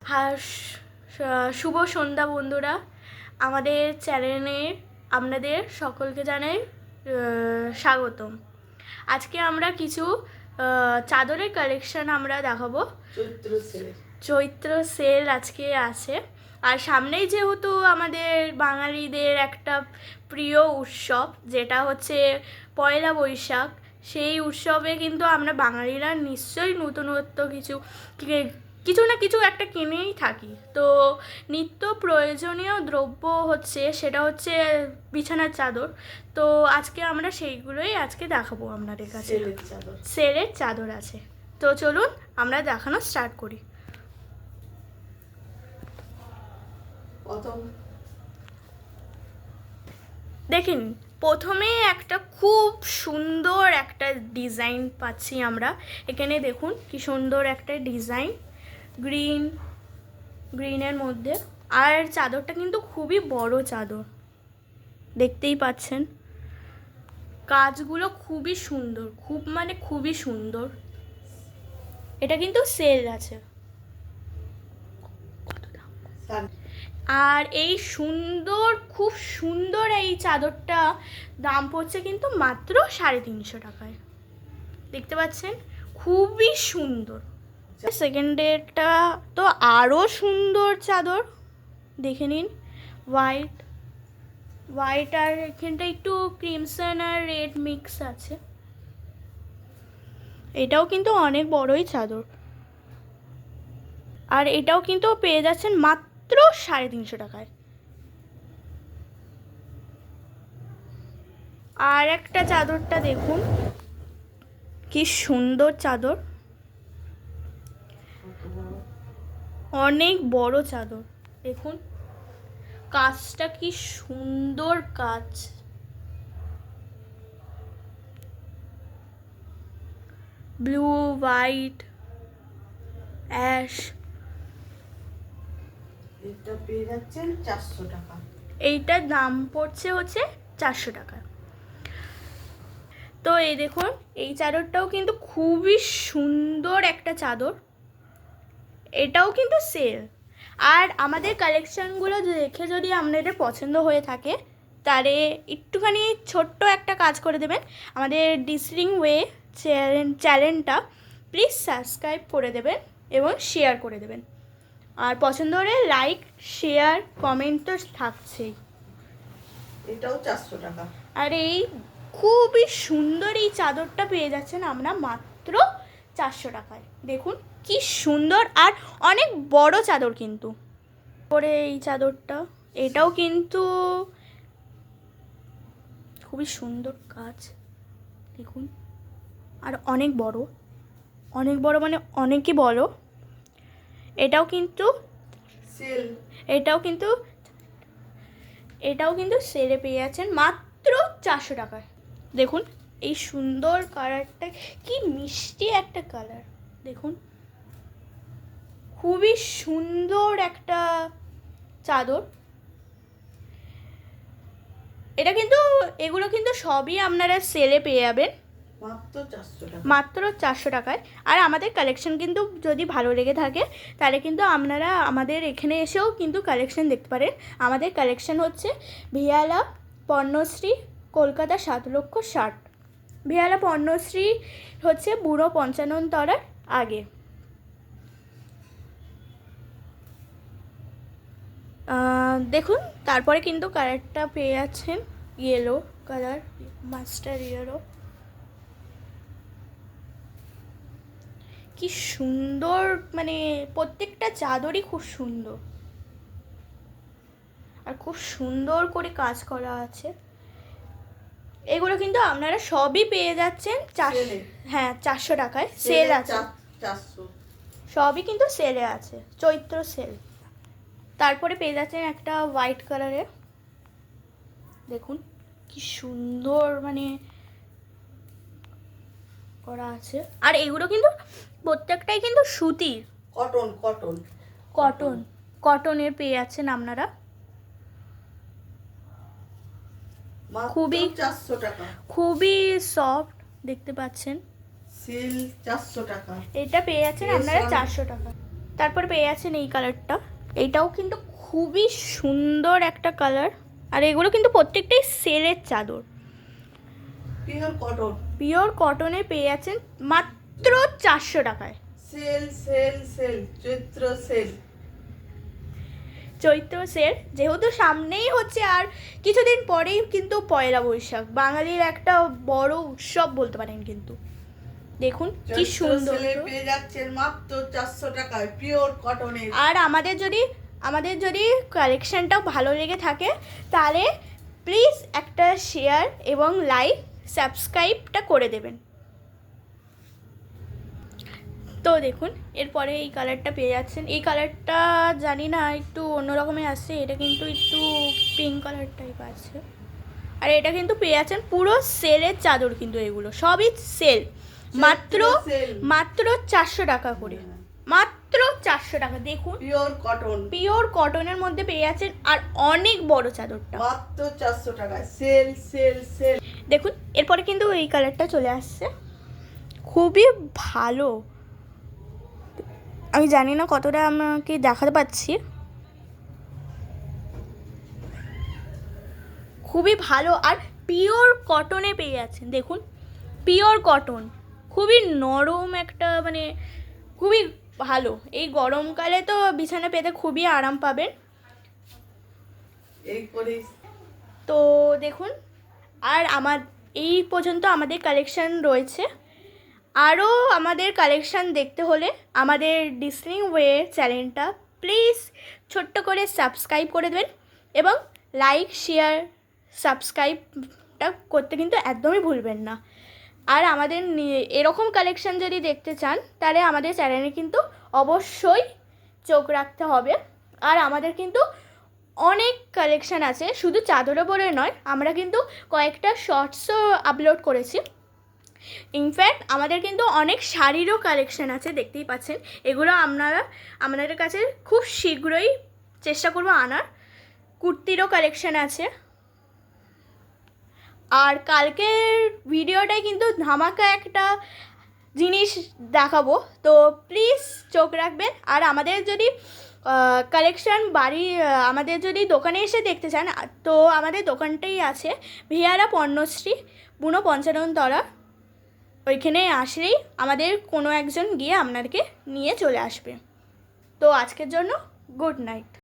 হ্যাঁ, শুভ সন্ধ্যা বন্ধুরা। আমাদের চ্যানেলে আপনাদের সকলকে জানাই স্বাগতম। আজকে আমরা কিছু চাদরের কালেকশন আমরা দেখাবো। চৈত্র সেল আজকে আছে। আর সামনেই যেহেতু আমাদের বাঙালিদের একটা প্রিয় উৎসব, যেটা হচ্ছে পয়লা বৈশাখ, সেই উৎসবে কিন্তু আমরা বাঙালিরা নিশ্চয়ই নতুনত্ব কিছু না কিছু একটা কিনেই থাকি। তো নিত্য প্রয়োজনীয় দ্রব্য সেটা হচ্ছে বিছানার চাদর। তো আজকে আমরা সেইগুলোই আজকে দেখাবো আপনাদের কাছে। সেলের চাদর আছে, তো চলুন আমরা দেখানো স্টার্ট করি। দেখুন, প্রথমে একটা খুব সুন্দর একটা ডিজাইন পাচ্ছি আমরা এখানে। দেখুন কি সুন্দর একটা ডিজাইন, গ্রিনের মধ্যে। আর চাদরটা কিন্তু খুবই বড় চাদর, দেখতেই পাচ্ছেন। কাজগুলো খুবই সুন্দর, খুবই সুন্দর। এটা কিন্তু সেল আছে। আর এই খুব সুন্দর এই চাদরটা দাম পড়ছে কিন্তু মাত্র 350 টাকায়। দেখতে পাচ্ছেন, খুবই সুন্দর। সেকেন্ডেরটা তো আরও সুন্দর চাদর, দেখে নিন। হোয়াইট আর এখানটা একটু ক্রিমসন আর রেড মিক্স আছে। এটাও কিন্তু অনেক বড়ই চাদর। আর এটাও কিন্তু পেয়ে যাচ্ছেন মাত্র 350 টাকায়। আর একটা চাদরটা দেখুন, কি সুন্দর চাদর, অনেক বড় চাদর। দেখুন কাজটা কি সুন্দর কাজ। Blue, white, ash. এটা পেয়ে যাচ্ছেন 400 টাকা। এইটার দাম পড়ছে হচ্ছে 400 টাকা। তো এই দেখুন, এই চাদরটাও কিন্তু খুবই সুন্দর একটা চাদর। এটাও কিন্তু সেল। আর আমাদের কালেকশানগুলো দেখে যদি আপনাদের পছন্দ হয়ে থাকে, তাহলে একটুখানি ছোট্ট একটা কাজ করে দেবেন। আমাদের ডিসলিং ওয়ে চ্যানেলটা প্লিজ সাবস্ক্রাইব করে দেবেন এবং শেয়ার করে দেবেন। আর পছন্দ হলে লাইক, শেয়ার, কমেন্ট তো থাকছেই। এটাও 400 টাকা। আর এই খুবই সুন্দর এই চাদরটা পেয়ে যাচ্ছেন আমরা মাত্র 400 টাকায়। দেখুন কি সুন্দর, আর অনেক বড় চাদর কিন্তু। পরে এই চাদরটা, এটাও কিন্তু খুবই সুন্দর কাজ, দেখুন। আর অনেক বড় মানে অনেকই বড়। এটাও কিন্তু সেলে পেয়ে যাচ্ছেন মাত্র 400 টাকায়। দেখুন এই সুন্দর কালারটা, কি মিষ্টি একটা কালার। দেখুন খুবই সুন্দর একটা চাদর। এগুলো কিন্তু সবই আপনারা সেলে পেয়ে যাবেন মাত্র 400 টাকায়। আর আমাদের কালেকশন কিন্তু যদি ভালো লেগে থাকে, তাহলে কিন্তু আপনারা আমাদের এখানে এসেও কিন্তু কালেকশন দেখতে পারেন। আমাদের কালেকশন হচ্ছে ভিয়ালা পণ্যশ্রী, কলকাতা 7,60,000। ভিয়ালা পণ্যশ্রী হচ্ছে বুড়ো পঞ্চানন তলার আগে। দেখুন তারপরে কিন্তু কালারটা পেয়ে যাচ্ছেন ইয়েলো কালার, মাস্টার ইয়েলো। কি সুন্দর, প্রত্যেকটা চাদরই খুব সুন্দর, আর খুব সুন্দর করে কাজ করা আছে। এগুলো কিন্তু আপনারা সবই পেয়ে যাচ্ছেন 400 টাকায়। সেল আছে, সবই কিন্তু সেলে আছে, চৈত্র সেল। তারপরে পেয়ে যাচ্ছেন একটা হোয়াইট কালারের। দেখুন কি সুন্দর করা আছে। আর এগুলো কিন্তু প্রত্যেকটাই কিন্তু সুতির, কটনের পেয়ে যাচ্ছেন আপনারা। খুবই সফট, দেখতে পাচ্ছেন। সেল 400 টাকা। এটা পেয়ে যাচ্ছেন আপনারা 400 টাকা। তারপর পেয়ে যাচ্ছেন এই কালারটা, এইটাও কিন্তু খুবই সুন্দর একটা কালার। আর এগুলো কিন্তু প্রত্যেকটাই সেলের চাদর, পিওর কটন। পিওর কটনে পেয়ে যাচ্ছেন মাত্র 400 টাকায়। সেল সেল সেল, চৈত্র সেল। চৈত্র সেল, যেহেতু সামনেই হচ্ছে আর কিছুদিন পরেই কিন্তু পয়লা বৈশাখ, বাঙালির একটা বড় উৎসব বলতে পারেন। কিন্তু দেখুন কি চৈত্র সুন্দর। সেলে পেয়ে যাচ্ছেন মাত্র 400 টাকায় পিওর কটনের। আর আমাদের যদি কালেকশনটাও ভালো লেগে থাকে তাহলে প্লিজ একটা শেয়ার এবং লাইক সাবস্ক্রাইবটা করে দেবেন। তো দেখুন এরপরে এই কালারটা পেয়ে যাচ্ছেন। এই কালারটা জানি না একটু অন্যরকমের আসছে, এটা কিন্তু একটু পিঙ্ক কালার টাইপ আছে। আর এটা কিন্তু পেয়ে যাচ্ছেন পুরো সেলের চাদর, কিন্তু এগুলো সবই সেল, মাত্র সেল। মাত্র 400 টাকা করে, মাত্র 400 টাকা। দেখুন পিওর কটন, পিওর কটনের মধ্যে পেয়ে যাচ্ছেন আর অনেক বড় চাদরটা মাত্র 400 টাকায়। Sale sale sale. দেখুন এরপরে কিন্তু এই কালারটা চলে আসছে, খুবই ভালো। আমি জানি না কতটা আমাকে দেখাতে পাচ্ছি, খুবই ভালো আর পিওর কটনে পেয়ে যাচ্ছেন। দেখুন পিওর কটন, খুবই নরম একটা, মানে খুবই ভালো। এই গরমকালে তো বিছানা পেতে খুবই আরাম পাবেন। এই করে তো দেখুন, আর এই পর্যন্ত আমাদের কালেকশান রয়েছে। আরও আমাদের কালেকশান দেখতে হলে আমাদের ডিসলিং ওয়ে চ্যানেলটা প্লিজ ছোট্ট করে সাবস্ক্রাইব করে দেবেন এবং লাইক শেয়ার সাবস্ক্রাইবটা করতে কিন্তু একদমই ভুলবেন না। আর আমাদের এরকম কালেকশান যদি দেখতে চান তাহলে আমাদের চ্যানেলে কিন্তু অবশ্যই চোখ রাখতে হবে। আর আমাদের কিন্তু অনেক কালেকশান আছে, শুধু চাদরে বলে নয়, আমরা কিন্তু কয়েকটা শর্টসও আপলোড করেছি। ইনফ্যাক্ট আমাদের কিন্তু অনেক শাড়িরও কালেকশান আছে, দেখতেই পাচ্ছেন। এগুলো আপনাদের কাছে খুব শীঘ্রই চেষ্টা করবো আনার। কুর্তিরও কালেকশান আছে। আর কালকের ভিডিওটায় কিন্তু ধামাকা একটা জিনিস দেখাবো, তো প্লিজ চোখ রাখবেন। আর আমাদের যদি কালেকশান আমাদের যদি দোকানে এসে দেখতে চান তো আমাদের দোকানটাই আছে ভিয়ারা পণ্যশ্রী, বুনো 55 তলা। ওইখানে আসলেই আমাদের কোনো একজন গিয়ে আপনাদেরকে নিয়ে চলে আসবে। তো আজকের জন্য গুড নাইট।